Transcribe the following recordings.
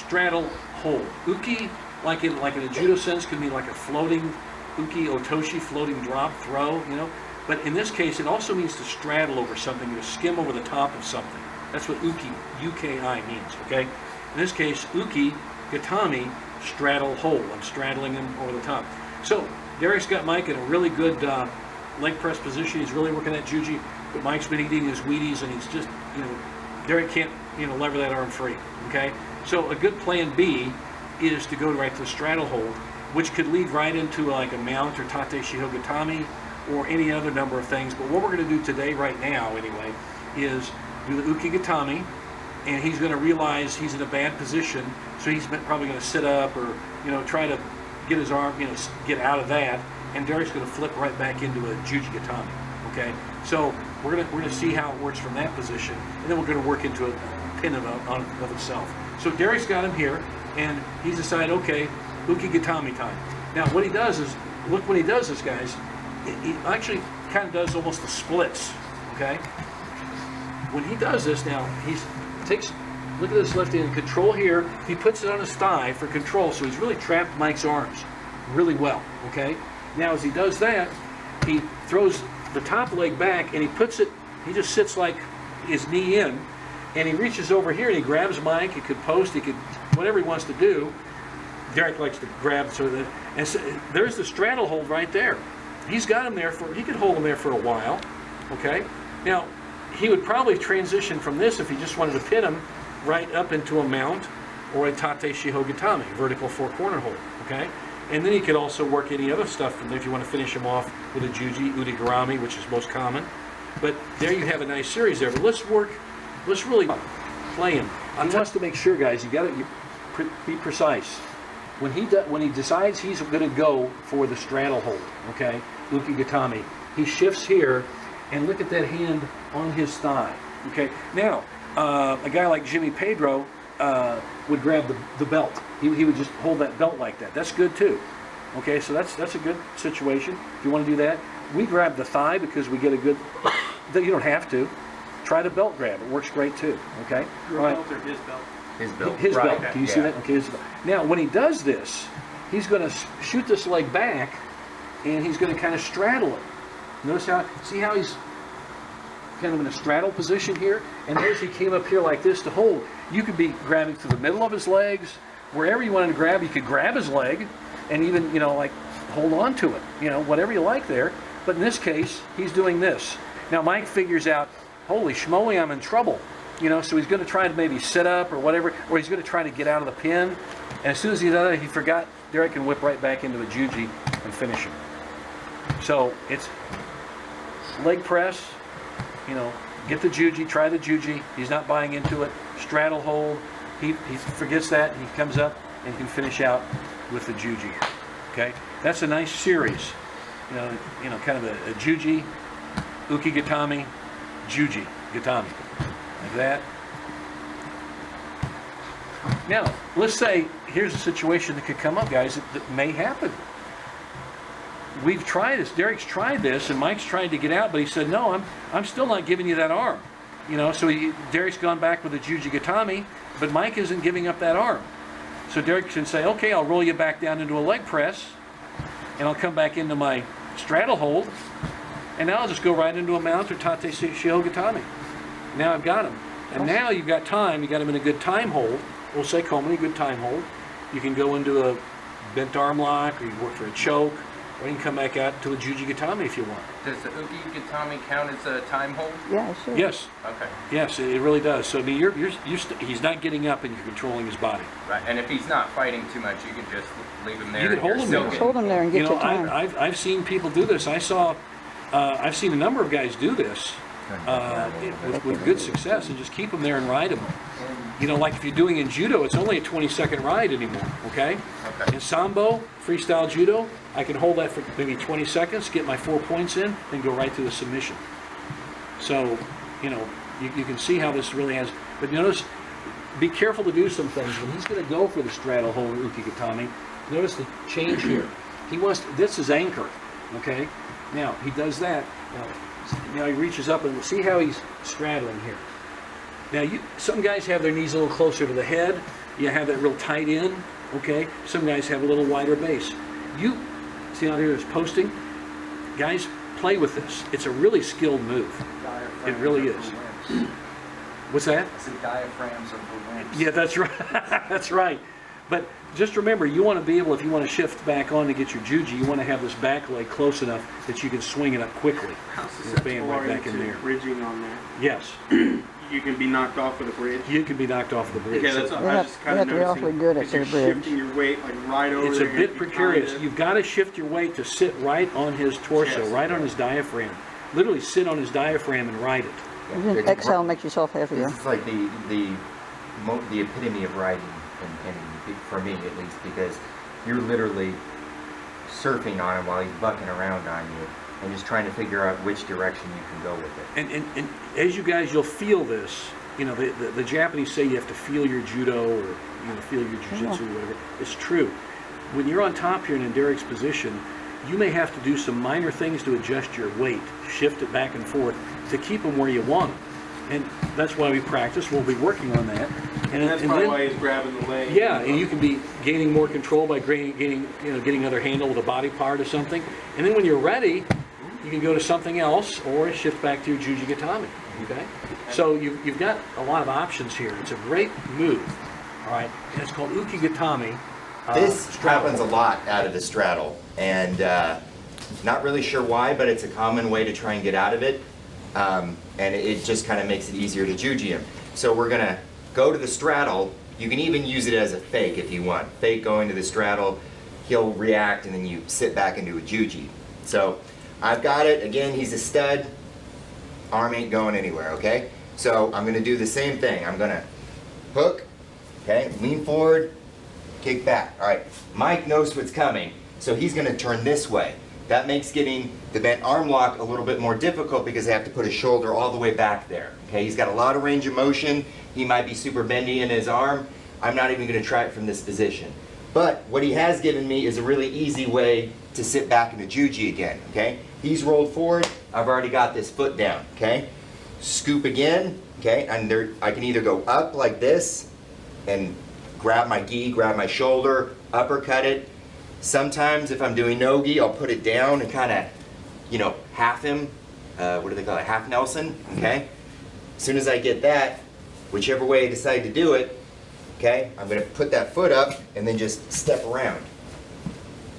straddle hold. Uki, like in a judo sense, can be like a floating uki otoshi, floating drop, throw, you know. But in this case, it also means to straddle over something, to skim over the top of something. That's what uki, U-K-I means, okay? In this case, Uki Gatame, straddle hold. I'm straddling him over the top. So Derek's got Mike in a really good leg press position. He's really working that Juji, but Mike's been eating his Wheaties, and he's just, you know, Derek can't, you know, lever that arm free, okay? So a good plan B is to go right to the straddle hold, which could lead right into like a mount or tate shiho gatame or any other number of things. But what we're going to do today, right now anyway, is do the Uki Gatame, and he's going to realize he's in a bad position, so he's probably going to sit up or, you know, try to get his arm, you know, get out of that, and Derek's going to flip right back into a Juji Gatame, okay? So we're gonna see how it works from that position, and then we're going to work into a pin of itself. So Derek's got him here, and he's decided, okay, Uki Gatame time. Now what he does is, look when he does this, guys, he actually kind of does almost the splits, okay? When he does this now, look at this left hand control here, he puts it on his thigh for control, so he's really trapped Mike's arms really well, okay? Now as he does that, he throws the top leg back and he puts it, he just sits like his knee in, and he reaches over here and he grabs Mike. He could post, he could, whatever he wants to do. Derek likes to grab, so there's the straddle hold right there. He's got him there he could hold him there for a while, okay? Now, he would probably transition from this if he just wanted to pin him right up into a mount or a tate shiho gatame, vertical four corner hold, okay? And then he could also work any other stuff from there if you want to finish him off with a Juji, Udigarami, which is most common. But there you have a nice series there. But let's really play him. He wants to make sure, guys, you got to be precise. When he decides he's going to go for the straddle hold, okay, Uki Gatame, he shifts here, and look at that hand on his thigh, okay? Now, a guy like Jimmy Pedro would grab the belt. He would just hold that belt like that. That's good too, okay? So that's a good situation if you want to do that. We grab the thigh because we get a good. You don't have to. Try the belt grab. It works great too, okay? Your belt or his belt? His belt. His belt. Can you see that? Okay. Now, when he does this, he's going to shoot this leg back, and he's going to kind of straddle it. Notice see how he's kind of in a straddle position here? And notice he came up here like this to hold. You could be grabbing through the middle of his legs. Wherever you wanted to grab, you could grab his leg and even, you know, like hold on to it. You know, whatever you like there. But in this case, he's doing this. Now, Mike figures out, holy schmoly, I'm in trouble. You know, so he's going to try to maybe sit up or whatever, or he's going to try to get out of the pin. And as soon as he does that, he forgot Derek can whip right back into a Juji and finish him. So it's leg press, you know, get the Juji, try the Juji. He's not buying into it. Straddle hold. He forgets that. He comes up and can finish out with the Juji. Okay, that's a nice series. You know, kind of a Juji, Uki Gatame, Juji Gatame, like that. Now, let's say here's a situation that could come up, guys, that may happen. We've tried this. Derek's tried this, and Mike's tried to get out, but he said, no, I'm still not giving you that arm. You know, so Derek's gone back with the Juji Gatame, but Mike isn't giving up that arm. So Derek can say, okay, I'll roll you back down into a leg press, and I'll come back into my straddle hold, and now I'll just go right into a mount or tate shiho gatame. Now I've got him. And now you've got time. You got him in a good time hold. We'll say Komani, good time hold. You can go into a bent arm lock, or you can work for a choke, or you can come back out to a Juji Gatame if you want. Does the Uki Gatame count as a time hold? Yeah, sure. Yes. Okay. Yes, it really does. So I mean, he's not getting up, and you're controlling his body. Right. And if he's not fighting too much, you can just leave him there. You can hold him there. Hold him there and get your time. I've seen people do this. I've seen a number of guys do this with good success, and just keep them there and ride them. You know, like if you're doing in judo, it's only a 20-second ride anymore, okay? In sambo, freestyle judo, I can hold that for maybe 20 seconds, get my 4 points in, then go right to the submission. So, you know, you can see how this really has, but notice, be careful to do some things. When he's going to go for the straddle hold Uki Gatame, notice the change here. He wants, this is anchor, okay? Now, he does that, now he reaches up, and see how he's straddling here. Now, some guys have their knees a little closer to the head. you have that real tight end, okay? Some guys have a little wider base. You see out here is posting? Guys, play with this. It's a really skilled move. It really is. What's that? It's the diaphragms of the limbs. Yeah, that's right. That's right. But just remember, you want to be able, if you want to shift back on to get your juji, you want to have this back leg close enough that you can swing it up quickly. How Bam, susceptible right are you back in to there. bridging on there? Yes, You can be knocked off with a bridge. you can be knocked off the bridge. Okay, that's So all. You I have- just you kind of have to be awfully good at you're the bridge. shifting your weight like right over it's there. a and bit you precarious. kinda- You've got to shift your weight to sit right on his torso, Chest. right on his diaphragm. Literally sit on his diaphragm and ride it. You can exhale makes yourself heavier. This is like the epitome of riding, and for me at least, because you're literally surfing on him while he's bucking around on you, and just trying to figure out which direction you can go with it. And as you guys, you'll feel this. You know, the Japanese say you have to feel your judo or feel your jiu-jitsu or whatever. It's true. When you're on top here and in Derek's position, you may have to do some minor things to adjust your weight, shift it back and forth to keep them where you want them. And that's why we practice. We'll be working on that. And that's probably why he's grabbing the leg. Yeah, and you can be gaining more control by getting another handle with a body part or something. And then when you're ready, you can go to something else or shift back to your Juji Gatame. Okay? So you've got a lot of options here. It's a great move. All right? And it's called Uki Gatame. This straddle. happens a lot out of the straddle, and not really sure why, but it's a common way to try and get out of it, and it just kind of makes it easier to juji him. So we're going to go to the straddle. You can even use it as a fake if you want. Fake going to the straddle, he'll react, and then you sit back into a juji. So I've got it. Again, he's a stud. Arm ain't going anywhere, okay? So I'm going to do the same thing. I'm going to hook, okay, lean forward, kick back. All right, Mike knows what's coming, so he's going to turn this way. That makes getting the bent arm lock a little bit more difficult because I have to put his shoulder all the way back there. Okay, he's got a lot of range of motion. He might be super bendy in his arm. I'm not even going to try it from this position. But what he has given me is a really easy way to sit back into juji again. Okay, he's rolled forward. I've already got this foot down. Okay, scoop again. Okay, and there I can either go up like this and grab my gi, grab my shoulder, uppercut it. Sometimes if I'm doing no gi, I'll put it down and kind of, half him. What do they call it? Half Nelson. Okay. As soon as I get that, whichever way I decide to do it, okay, I'm going to put that foot up and then just step around.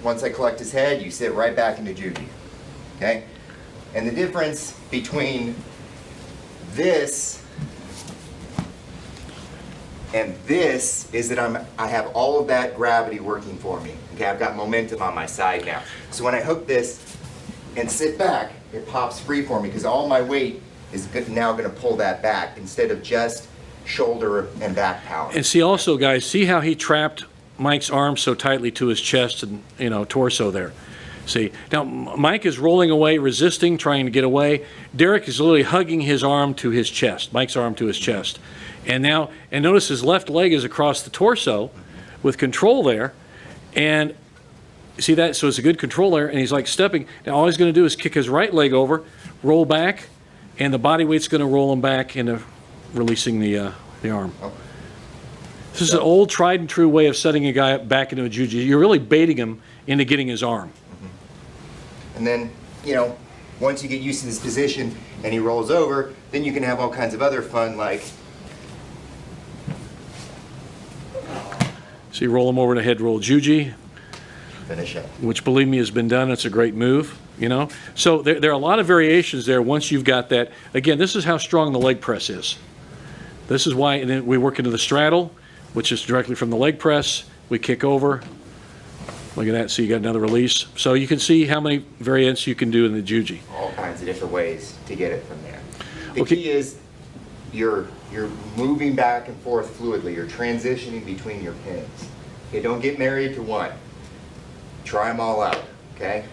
Once I collect his head, you sit right back into juji. Okay. And the difference between this and this is that I have all of that gravity working for me. Okay, I've got momentum on my side now. So when I hook this and sit back, it pops free for me because all my weight is now going to pull that back instead of just shoulder and back power. And see also, guys, see how he trapped Mike's arm so tightly to his chest and, torso there. See, now Mike is rolling away, resisting, trying to get away. Derek is literally hugging his arm to his chest, Mike's arm to his chest. And notice his left leg is across the torso with control there. And see that? So it's a good control there. And he's like stepping. Now all he's going to do is kick his right leg over, roll back, and the body weight's going to roll him back into releasing the arm. This is an old tried and true way of setting a guy up back into a juji. You're really baiting him into getting his arm. And then, once you get used to this position and he rolls over, then you can have all kinds of other fun like So you roll him over to head roll juji, finish up. which believe me has been done. It's a great move, So there are a lot of variations there once you've got that. Again, this is how strong the leg press is. This is why, and then we work into the straddle, which is directly from the leg press. We kick over. Look at that. So you got another release. So you can see how many variants you can do in the juji. All kinds of different ways to get it from there. The Okay. key is you're moving back and forth fluidly. You're transitioning between your pins. Okay, don't get married to one. Try them all out, okay?